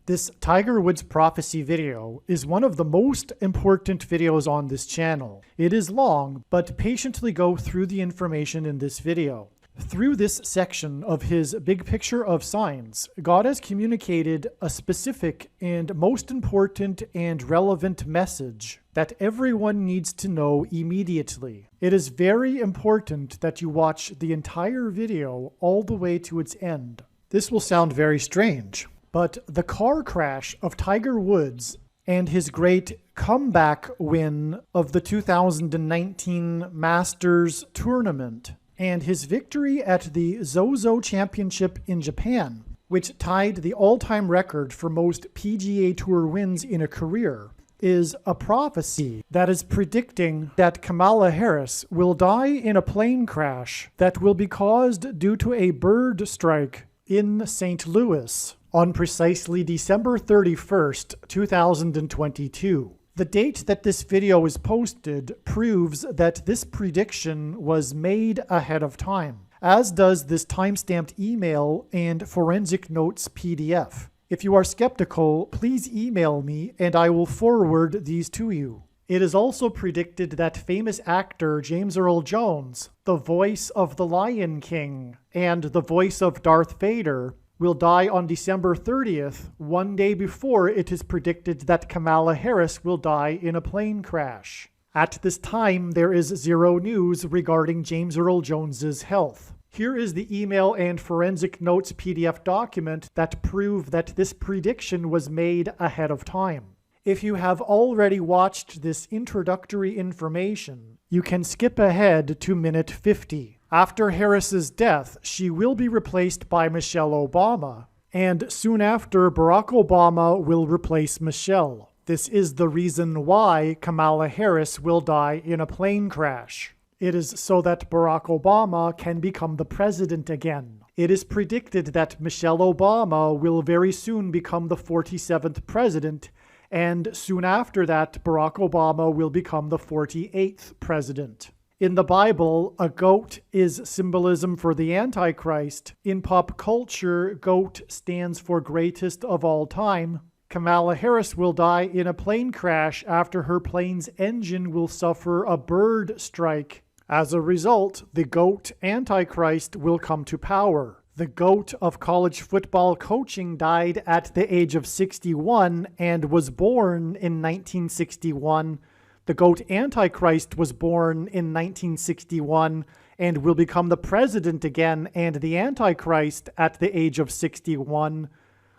This Tiger Woods prophecy video is one of the most important videos on this channel. It is long, but patiently go through the information in this video. Through this section of his big picture of signs, God has communicated a specific and most important and relevant message that everyone needs to know immediately. It is very important that you watch the entire video all the way to its end. This will sound very strange, but the car crash of Tiger Woods and his great comeback win of the 2019 Masters tournament and his victory at the Zozo Championship in Japan, which tied the all-time record for most PGA Tour wins in a career, is a prophecy that is predicting that Kamala Harris will die in a plane crash that will be caused due to a bird strike in St. Louis on precisely December 31st, 2022. The date that this video is posted proves that this prediction was made ahead of time, as does this timestamped email and forensic notes PDF. If you are skeptical, please email me and I will forward these to you. It is also predicted that famous actor James Earl Jones, the voice of the Lion King and the voice of Darth Vader, will die on December 30th, one day before it is predicted that Kamala Harris will die in a plane crash. At this time, there is zero news regarding James Earl Jones's health. Here is the email and forensic notes PDF document that prove that this prediction was made ahead of time. If you have already watched this introductory information, you can skip ahead to minute 50. After Harris's death, she will be replaced by Michelle Obama, and soon after, Barack Obama will replace Michelle. This is the reason why Kamala Harris will die in a plane crash. It is so that Barack Obama can become the president again. It is predicted that Michelle Obama will very soon become the 47th president, and soon after that, Barack Obama will become the 48th president. In the Bible, a goat is symbolism for the Antichrist. In pop culture, GOAT stands for greatest of all time. Kamala Harris will die in a plane crash after her plane's engine will suffer a bird strike. As a result, the GOAT Antichrist will come to power. The GOAT of college football coaching died at the age of 61 and was born in 1961. The GOAT Antichrist was born in 1961 and will become the president again and the Antichrist at the age of 61.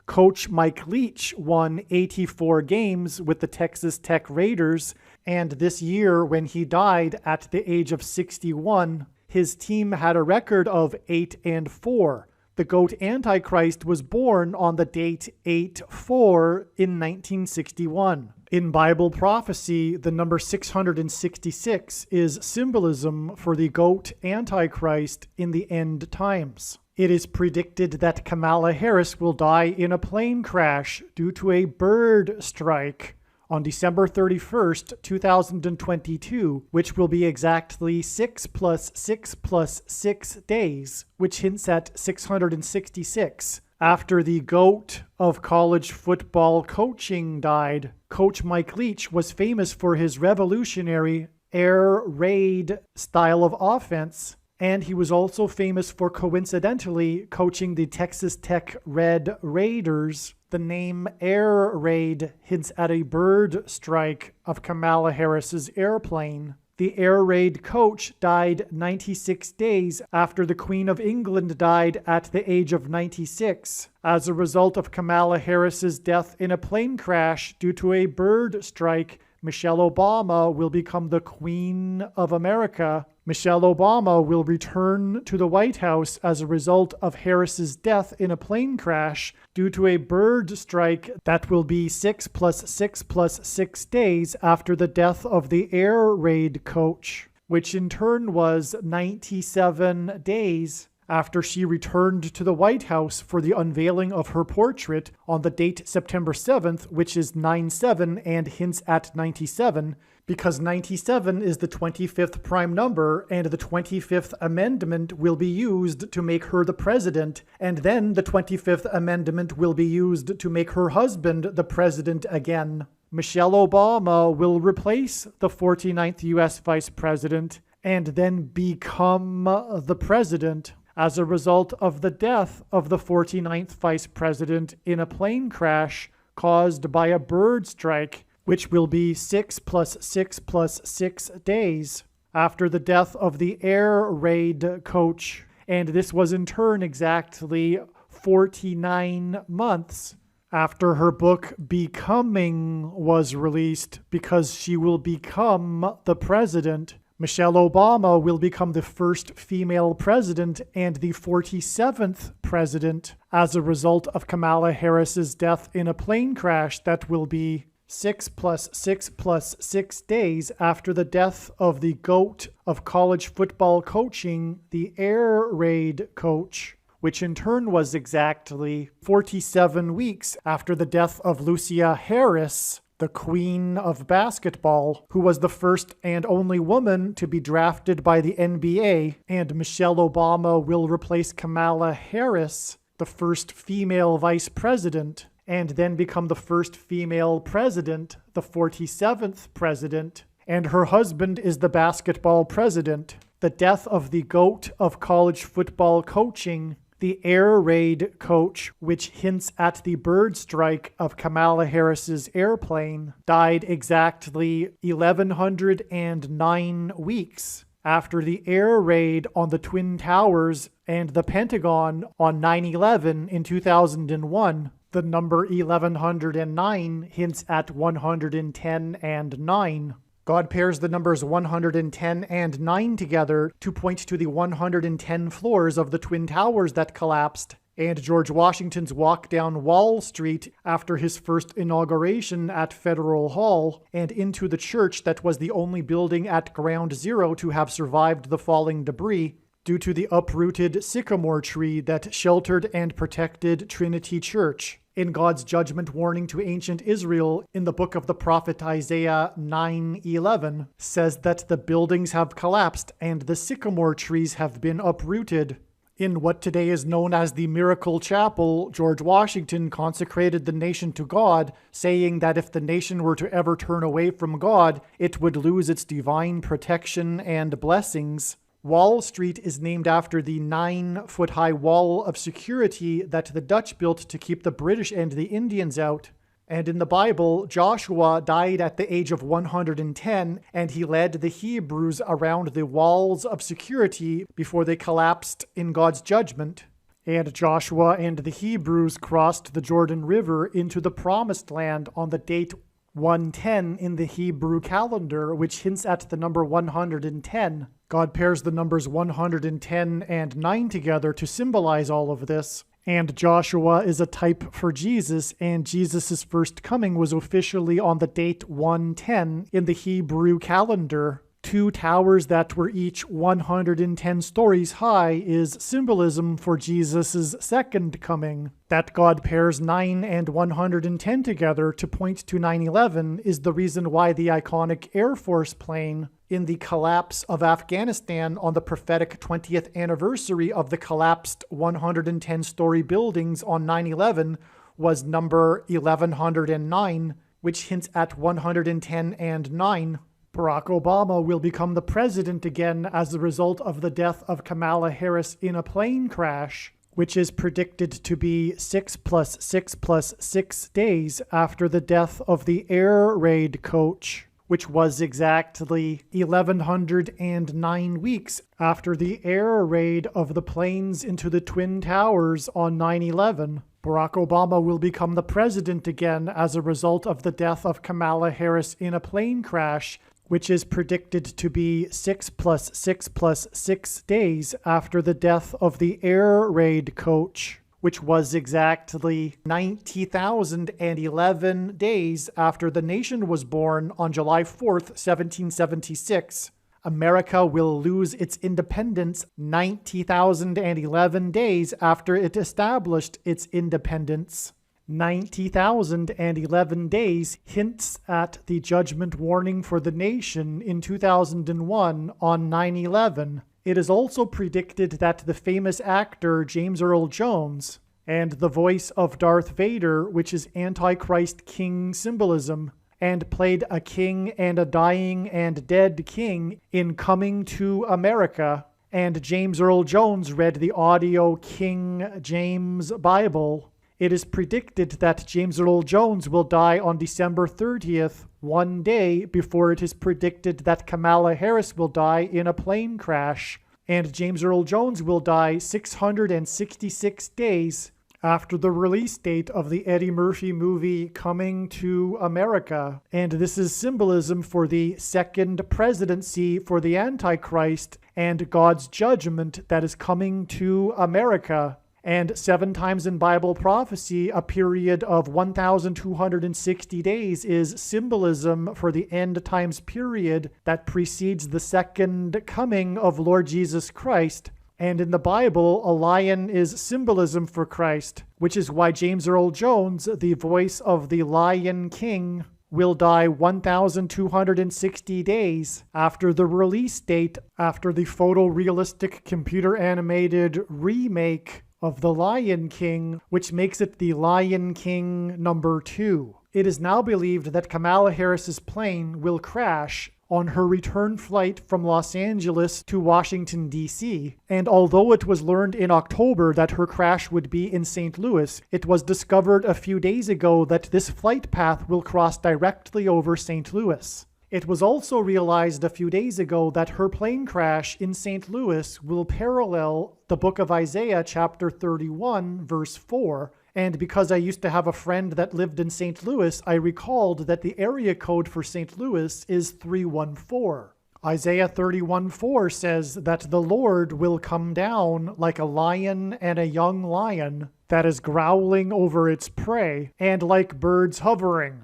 Coach Mike Leach won 84 games with the Texas Tech Raiders, and this year when he died at the age of 61, his team had a record of 8-4. The GOAT Antichrist was born on the date 8-4 in 1961. In Bible prophecy, the number 666 is symbolism for the GOAT Antichrist in the end times. It is predicted that Kamala Harris will die in a plane crash due to a bird strike on December 31st, 2022, which will be exactly 6 + 6 + 6 days, which hints at 666. After the GOAT of college football coaching died, Coach Mike Leach was famous for his revolutionary air raid style of offense, and he was also famous for coincidentally coaching the Texas Tech Red Raiders. The name Air Raid hints at a bird strike of Kamala Harris's airplane. The Air Raid coach died 96 days after the Queen of England died at the age of 96. As a result of Kamala Harris's death in a plane crash due to a bird strike, Michelle Obama will become the Queen of America. Michelle Obama will return to the White House as a result of Harris's death in a plane crash due to a bird strike that will be 6 + 6 + 6 days after the death of the Air Raid coach, which in turn was 97 days after she returned to the White House for the unveiling of her portrait on the date September 7th, which is 9/7 and hints at 97, because 97 is the 25th prime number, and the 25th Amendment will be used to make her the president, and then the 25th Amendment will be used to make her husband the president again. Michelle Obama will replace the 49th U.S. Vice President and then become the president as a result of the death of the 49th Vice President in a plane crash caused by a bird strike, which will be 6 + 6 + 6 days after the death of the air raid coach. And this was in turn exactly 49 months after her book Becoming was released, because she will become the president. Michelle Obama will become the first female president and the 47th president as a result of Kamala Harris's death in a plane crash that will be 6 + 6 + 6 days after the death of the GOAT of college football coaching, the air raid coach, which in turn was exactly 47 weeks after the death of Lucia Harris, the queen of basketball, who was the first and only woman to be drafted by the NBA, and Michelle Obama will replace Kamala Harris, the first female vice president, and then become the first female president, the 47th president, and her husband is the basketball president. The death of the GOAT of college football coaching, the air raid coach, which hints at the bird strike of Kamala Harris's airplane, died exactly 1,109 weeks after the air raid on the Twin Towers and the Pentagon on 9/11 in 2001. The number 1109 hints at 110 and 9. God pairs the numbers 110 and 9 together to point to the 110 floors of the Twin Towers that collapsed, and George Washington's walk down Wall Street after his first inauguration at Federal Hall, and into the church that was the only building at Ground Zero to have survived the falling debris, due to the uprooted sycamore tree that sheltered and protected Trinity Church. In God's judgment warning to ancient Israel in the book of the prophet Isaiah 9:11 says that the buildings have collapsed and the sycamore trees have been uprooted. In what today is known as the Miracle Chapel, George Washington consecrated the nation to God, saying that if the nation were to ever turn away from God, it would lose its divine protection and blessings. Wall Street is named after the 9-foot-high wall of security that the Dutch built to keep the British and the Indians out. And in the Bible, Joshua died at the age of 110, and he led the Hebrews around the walls of security before they collapsed in God's judgment. And Joshua and the Hebrews crossed the Jordan River into the Promised Land on the date 110 in the Hebrew calendar, which hints at the number 110. God pairs the numbers 110 and 9 together to symbolize all of this. And Joshua is a type for Jesus, and Jesus' first coming was officially on the date 110 in the Hebrew calendar. 2 towers that were each 110 stories high is symbolism for Jesus' second coming. That God pairs 9 and 110 together to point to 9/11 is the reason why the iconic Air Force plane in the collapse of Afghanistan on the prophetic 20th anniversary of the collapsed 110-story buildings on 9/11 was number 1109, which hints at 110 and 9. Barack Obama will become the president again as a result of the death of Kamala Harris in a plane crash, which is predicted to be 6 + 6 + 6 days after the death of the air raid coach, which was exactly 1,109 weeks after the air raid of the planes into the Twin Towers on 9/11. Barack Obama will become the president again as a result of the death of Kamala Harris in a plane crash, which is predicted to be 6 + 6 + 6 days after the death of the air raid coach, which was exactly 90,011 days after the nation was born on July 4th, 1776. America will lose its independence 90,011 days after it established its independence. 90,011 days hints at the judgment warning for the nation in 2001 on 9/11. It is also predicted that the famous actor James Earl Jones and the voice of Darth Vader, which is Antichrist king symbolism, and played a king and a dying and dead king in Coming to America, and James Earl Jones read the audio King James Bible. It is predicted that James Earl Jones will die on December 30th, one day before it is predicted that Kamala Harris will die in a plane crash, and James Earl Jones will die 666 days after the release date of the Eddie Murphy movie Coming to America. And this is symbolism for the second presidency for the Antichrist and God's judgment that is coming to America. And 7 times in Bible prophecy, a period of 1,260 days is symbolism for the end times period that precedes the second coming of Lord Jesus Christ. And in the Bible, a lion is symbolism for Christ, which is why James Earl Jones, the voice of the Lion King, will die 1,260 days after the release date, after the photorealistic computer-animated remake of The Lion King, which makes it The Lion King number 2. It is now believed that Kamala Harris's plane will crash on her return flight from Los Angeles to Washington, D.C., and although it was learned in October that her crash would be in St. Louis, it was discovered a few days ago that this flight path will cross directly over St. Louis. It was also realized a few days ago that her plane crash in St. Louis will parallel the book of Isaiah chapter 31, verse 4, and because I used to have a friend that lived in St. Louis, I recalled that the area code for St. Louis is 314. Isaiah 31:4 says that the Lord will come down like a lion and a young lion that is growling over its prey, and like birds hovering.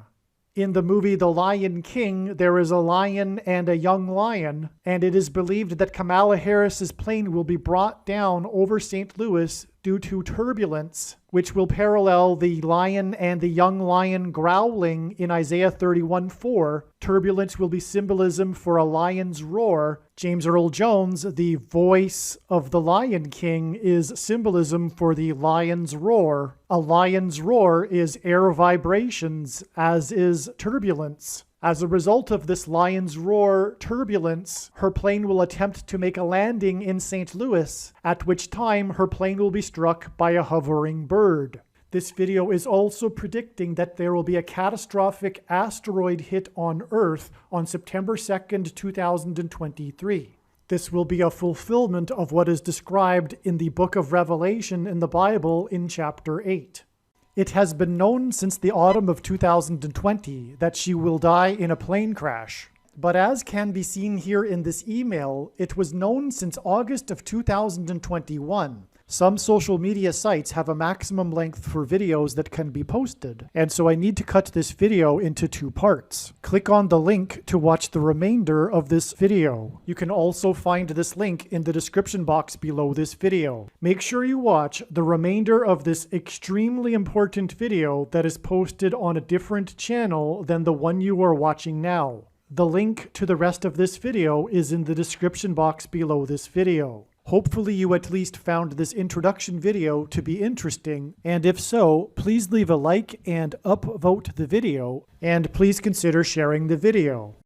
In the movie The Lion King, there is a lion and a young lion, and it is believed that Kamala Harris's plane will be brought down over St. Louis due to turbulence, which will parallel the lion and the young lion growling in Isaiah 31:4. Turbulence will be symbolism for a lion's roar. James Earl Jones, the voice of the Lion King, is symbolism for the lion's roar. A lion's roar is air vibrations, as is turbulence. As a result of this lion's roar turbulence, her plane will attempt to make a landing in St. Louis, at which time her plane will be struck by a hovering bird. This video is also predicting that there will be a catastrophic asteroid hit on Earth on September 2nd, 2023. This will be a fulfillment of what is described in the book of Revelation in the Bible in chapter 8. It has been known since the autumn of 2020 that she will die in a plane crash. But as can be seen here in this email, it was known since August of 2021. Some social media sites have a maximum length for videos that can be posted, and so I need to cut this video into 2 parts. Click on the link to watch the remainder of this video. You can also find this link in the description box below this video. Make sure you watch the remainder of this extremely important video that is posted on a different channel than the one you are watching now. The link to the rest of this video is in the description box below this video. Hopefully you at least found this introduction video to be interesting, and if so, please leave a like and upvote the video, and please consider sharing the video.